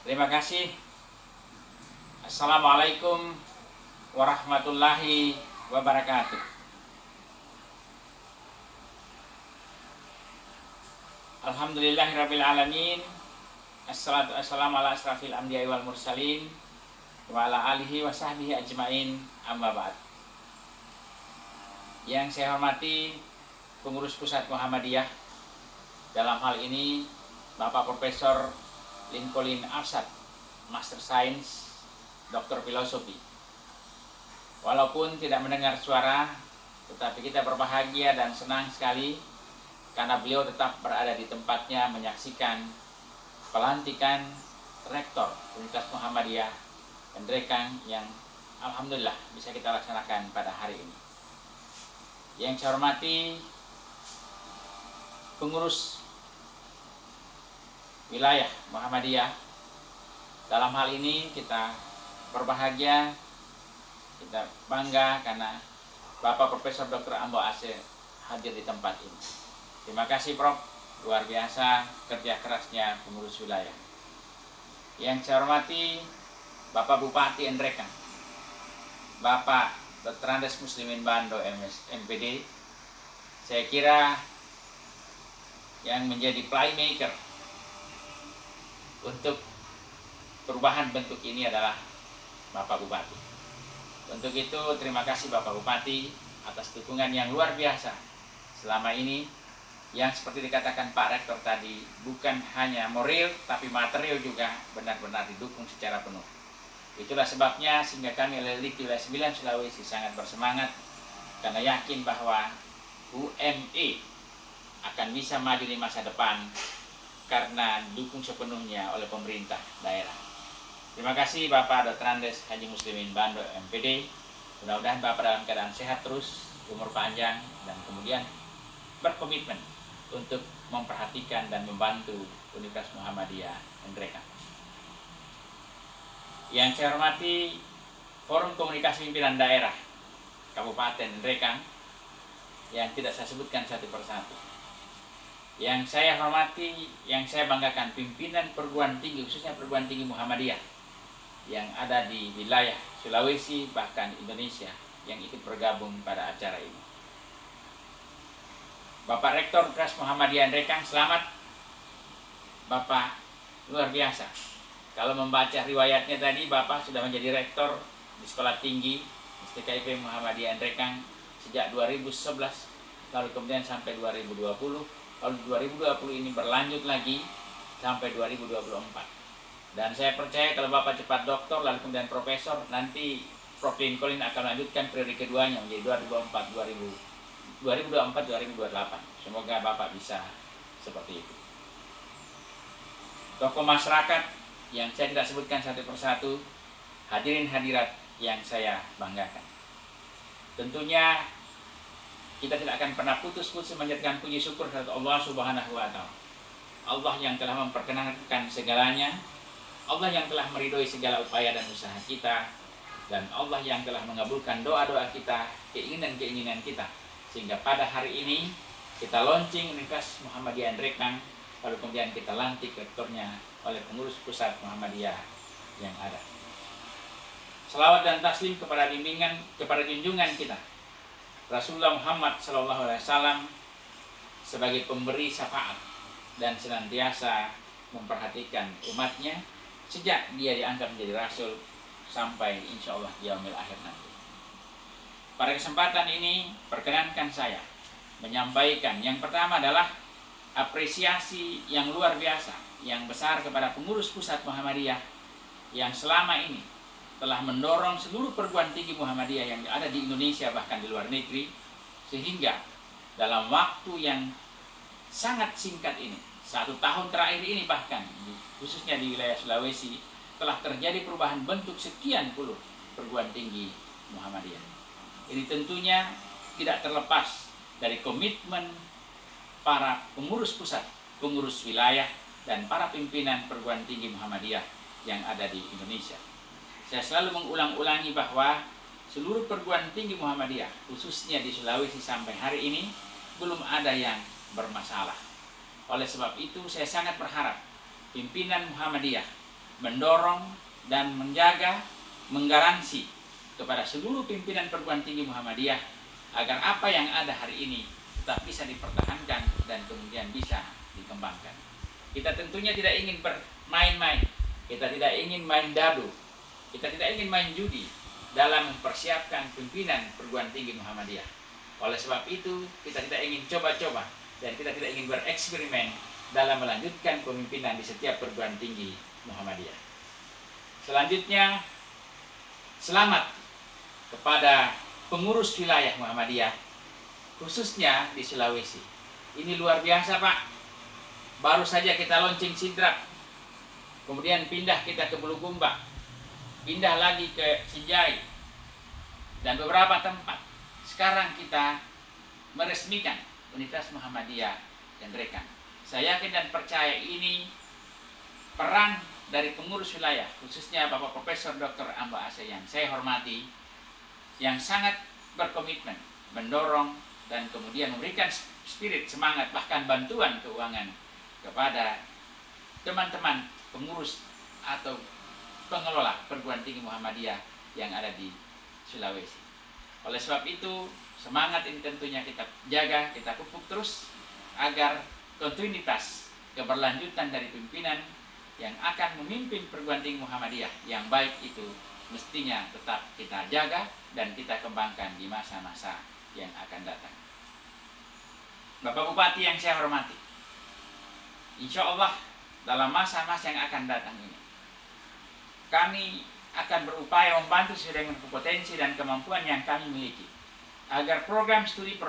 Terima kasih. Assalamualaikum warahmatullahi wabarakatuh. Alhamdulillahirabbil alamin. Assalatu wassalamu ala asrafil anbiya'i wal mursalin wa ala alihi wa sahbihi ajmain, amma ba'd. Yang saya hormati pengurus pusat Muhammadiyah, dalam hal ini Bapak Profesor Lincoln Arsad, Master Science, Doktor Filosofi. Walaupun tidak mendengar suara, tetapi kita berbahagia dan senang sekali karena beliau tetap berada di tempatnya menyaksikan pelantikan Rektor Universitas Muhammadiyah Endrekang yang alhamdulillah bisa kita laksanakan pada hari ini. Yang saya hormati pengurus wilayah Muhammadiyah, dalam hal ini kita berbahagia, kita bangga karena Bapak Profesor Dr. Ambo Aceh hadir di tempat ini. Terima kasih Prof, luar biasa kerja kerasnya pengurus wilayah. Yang saya hormati Bapak Bupati Endrekang, Bapak Dr. Andes Muslimin Bando MS MPD, saya kira yang menjadi playmaker untuk perubahan bentuk ini adalah Bapak Bupati. Untuk itu terima kasih Bapak Bupati atas dukungan yang luar biasa selama ini, yang seperti dikatakan Pak Rektor tadi, bukan hanya moral tapi material juga benar-benar didukung secara penuh. Itulah sebabnya sehingga kami LLI Wilayah 9 Sulawesi sangat bersemangat karena yakin bahwa UME akan bisa maju di masa depan karena didukung sepenuhnya oleh pemerintah daerah. Terima kasih Bapak Dr. Andes Haji Muslimin Bando MPD. Mudah-mudahan Bapak dalam keadaan sehat terus, umur panjang, dan kemudian berkomitmen untuk memperhatikan dan membantu Universitas Muhammadiyah Endrekang. Yang saya hormati Forum Komunikasi Pimpinan Daerah Kabupaten Endrekang yang tidak saya sebutkan satu persatu. Yang saya hormati, yang saya banggakan pimpinan perguruan tinggi, khususnya perguruan tinggi Muhammadiyah yang ada di wilayah Sulawesi bahkan Indonesia yang ikut bergabung pada acara ini. Bapak Rektor Universitas Muhammadiyah Endrekang, selamat Bapak, luar biasa. Kalau membaca riwayatnya tadi, Bapak sudah menjadi rektor di Sekolah Tinggi STKIP Muhammadiyah Endrekang sejak 2011, lalu kemudian sampai 2020. Lalu 2020 ini berlanjut lagi sampai 2024. Dan saya percaya kalau Bapak cepat doktor lalu kemudian profesor, nanti Prof. Lincoln akan melanjutkan periode keduanya menjadi 2024-2028. Semoga Bapak bisa seperti itu. Tokoh masyarakat yang saya tidak sebutkan satu persatu, hadirin hadirat yang saya banggakan. Tentunya kita tidak akan pernah putus-putus menjadikan puji syukur kepada Allah Subhanahu wa Ta'ala. Allah yang telah memperkenankan segalanya, Allah yang telah meridhoi segala upaya dan usaha kita, dan Allah yang telah mengabulkan doa-doa kita, keinginan-keinginan kita, sehingga pada hari ini kita launching Universitas Muhammadiyah Endrekang, lalu kemudian kita lantik rektornya oleh pengurus pusat Muhammadiyah yang ada. Selawat dan taslim kepada junjungan kita Rasulullah Muhammad SAW sebagai pemberi syafaat dan senantiasa memperhatikan umatnya sejak dia diangkat menjadi rasul sampai insya Allah yaumil akhir nanti. Pada kesempatan ini perkenankan saya menyampaikan yang pertama adalah apresiasi yang luar biasa, yang besar kepada pengurus pusat Muhammadiyah yang selama ini telah mendorong seluruh perguruan tinggi Muhammadiyah yang ada di Indonesia bahkan di luar negeri, sehingga dalam waktu yang sangat singkat ini, 1 tahun terakhir ini bahkan khususnya di wilayah Sulawesi telah terjadi perubahan bentuk sekian puluh perguruan tinggi Muhammadiyah. Ini tentunya tidak terlepas dari komitmen para pengurus pusat, pengurus wilayah, dan para pimpinan perguruan tinggi Muhammadiyah yang ada di Indonesia. Saya selalu mengulang-ulangi bahwa seluruh perguruan tinggi Muhammadiyah, khususnya di Sulawesi sampai hari ini, belum ada yang bermasalah. Oleh sebab itu, saya sangat berharap pimpinan Muhammadiyah mendorong dan menjaga, menggaransi kepada seluruh pimpinan perguruan tinggi Muhammadiyah agar apa yang ada hari ini tetap bisa dipertahankan dan kemudian bisa dikembangkan. Kita tentunya tidak ingin bermain-main, kita tidak ingin main dadu, kita tidak ingin main judi dalam mempersiapkan pimpinan perguruan tinggi Muhammadiyah. Oleh sebab itu, kita tidak ingin coba-coba dan kita tidak ingin bereksperimen dalam melanjutkan pemimpinan di setiap perguruan tinggi Muhammadiyah. Selanjutnya, selamat kepada pengurus wilayah Muhammadiyah, khususnya di Sulawesi. Ini luar biasa, Pak. Baru saja kita launching Sidrap, kemudian pindah kita ke Bulukumba, pindah lagi ke Sinjai, dan beberapa tempat. Sekarang kita meresmikan Universitas Muhammadiyah Gendrekan. Saya yakin dan percaya ini peran dari pengurus wilayah, khususnya Bapak Profesor Dr. Amba Ase yang saya hormati, yang sangat berkomitmen, mendorong dan kemudian memberikan spirit, semangat, bahkan bantuan keuangan kepada teman-teman pengurus atau pengelola perguruan tinggi Muhammadiyah yang ada di Sulawesi. Oleh sebab itu, semangat ini tentunya kita jaga, kita pupuk terus agar kontinuitas keberlanjutan dari pimpinan yang akan memimpin perguruan tinggi Muhammadiyah yang baik itu mestinya tetap kita jaga dan kita kembangkan di masa-masa yang akan datang. Bapak Bupati yang saya hormati, insya Allah dalam masa-masa yang akan datang ini, kami akan berupaya membantu sesuai dengan kompetensi dan kemampuan yang kami miliki, agar program studi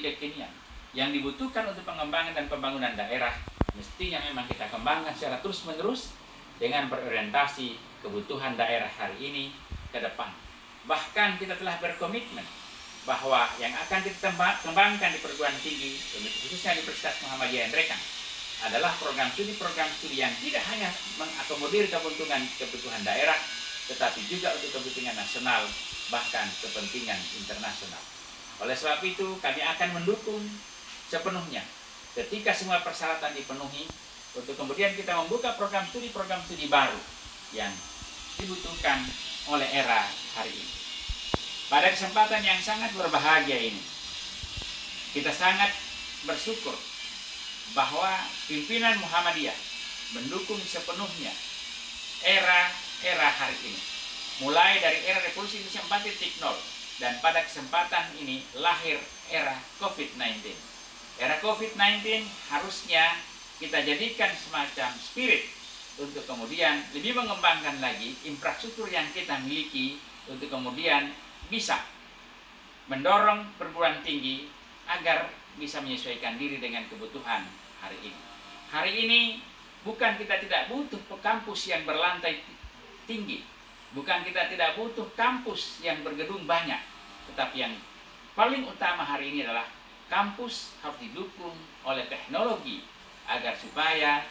kekinian yang dibutuhkan untuk pengembangan dan pembangunan daerah mestinya memang kita kembangkan secara terus-menerus dengan berorientasi kebutuhan daerah hari ini ke depan. Bahkan kita telah berkomitmen bahwa yang akan kita kembangkan di perguruan tinggi, khususnya di Universitas Muhammadiyah Gendrekan, adalah program studi yang tidak hanya mengakomodir kebutuhan daerah, tetapi juga untuk kepentingan nasional, bahkan kepentingan internasional. Oleh sebab itu, kami akan mendukung sepenuhnya ketika semua persyaratan dipenuhi untuk kemudian kita membuka program studi baru yang dibutuhkan oleh era hari ini. Pada kesempatan yang sangat berbahagia ini, kita sangat bersyukur bahwa pimpinan Muhammadiyah mendukung sepenuhnya era hari ini. Mulai dari era Revolusi Indonesia 4.0 dan pada kesempatan ini lahir era COVID-19. Era COVID-19 harusnya kita jadikan semacam spirit untuk kemudian lebih mengembangkan lagi infrastruktur yang kita miliki untuk kemudian bisa mendorong perguruan tinggi agar bisa menyesuaikan diri dengan kebutuhan hari ini. Hari ini bukan kita tidak butuh kampus yang berlantai tinggi, bukan kita tidak butuh kampus yang bergedung banyak, tetapi yang paling utama hari ini adalah kampus harus didukung oleh teknologi agar supaya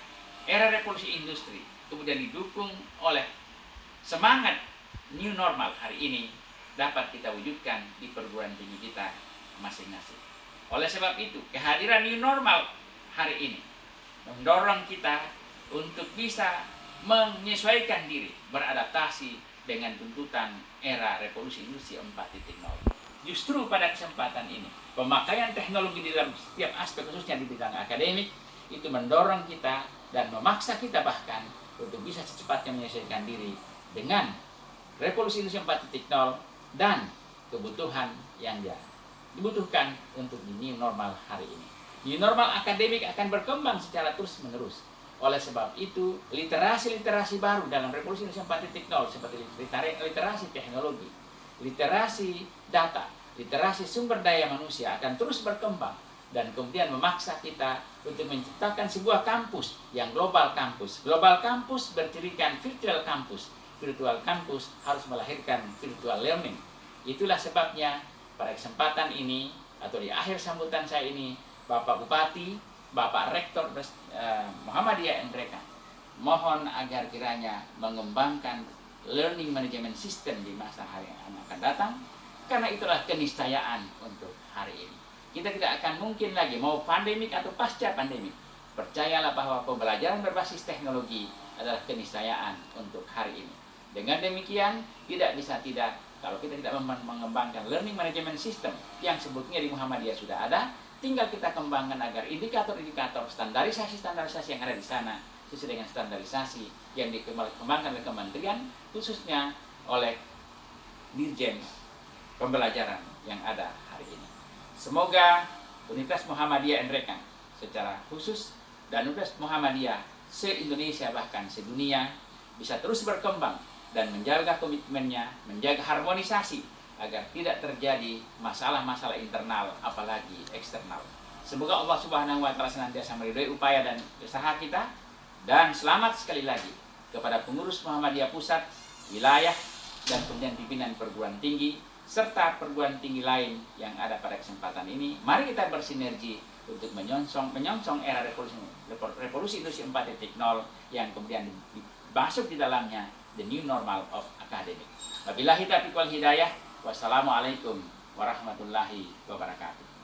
era revolusi industri kemudian didukung oleh semangat new normal hari ini dapat kita wujudkan di perguruan tinggi kita masing-masing. Oleh sebab itu, kehadiran new normal hari ini mendorong kita untuk bisa menyesuaikan diri, beradaptasi dengan tuntutan era revolusi industri 4.0. Justru pada kesempatan ini, pemakaian teknologi di dalam setiap aspek, khususnya di bidang akademik, itu mendorong kita dan memaksa kita bahkan untuk bisa secepatnya menyesuaikan diri dengan revolusi industri 4.0 dan kebutuhan yang dibutuhkan untuk di new normal hari ini. New normal akademik akan berkembang secara terus-menerus. Oleh sebab itu, literasi baru dalam revolusi industri 4.0 seperti literasi teknologi, literasi data, literasi sumber daya manusia akan terus berkembang dan kemudian memaksa kita untuk menciptakan sebuah kampus yang global kampus. Global kampus bercirikan virtual kampus. Virtual kampus harus melahirkan virtual learning. Itulah sebabnya pada kesempatan ini atau di akhir sambutan saya ini, Bapak Bupati, Bapak Rektor Muhammadiyah Gendrekan, mohon agar kiranya mengembangkan learning management system di masa hari yang akan datang, karena itulah keniscayaan untuk hari ini. Kita tidak akan mungkin lagi mau pandemik atau pasca pandemik. Percayalah bahwa pembelajaran berbasis teknologi adalah keniscayaan untuk hari ini. Dengan demikian, tidak bisa tidak kalau kita tidak mengembangkan learning management system yang sebetulnya di Muhammadiyah sudah ada, tinggal kita kembangkan agar indikator-indikator standarisasi yang ada di sana sesuai dengan standarisasi yang dikembangkan oleh kementerian, khususnya oleh Dirjen Pembelajaran yang ada hari ini. Semoga Universitas Muhammadiyah Nrekang secara khusus dan Universitas Muhammadiyah se-Indonesia bahkan sedunia bisa terus berkembang dan menjaga komitmennya, menjaga harmonisasi agar tidak terjadi masalah-masalah internal apalagi eksternal. Semoga Allah Subhanahu wa taala senantiasa meridhai upaya dan usaha kita, dan selamat sekali lagi kepada pengurus Muhammadiyah Pusat, wilayah, dan kemudian pimpinan perguruan tinggi serta perguruan tinggi lain yang ada pada kesempatan ini. Mari kita bersinergi untuk menyongsong era revolusi industri 4.0 yang kemudian masuk di dalamnya the new normal of academic. Wabillahi taufiq wal hidayah. Wassalamualaikum warahmatullahi wabarakatuh.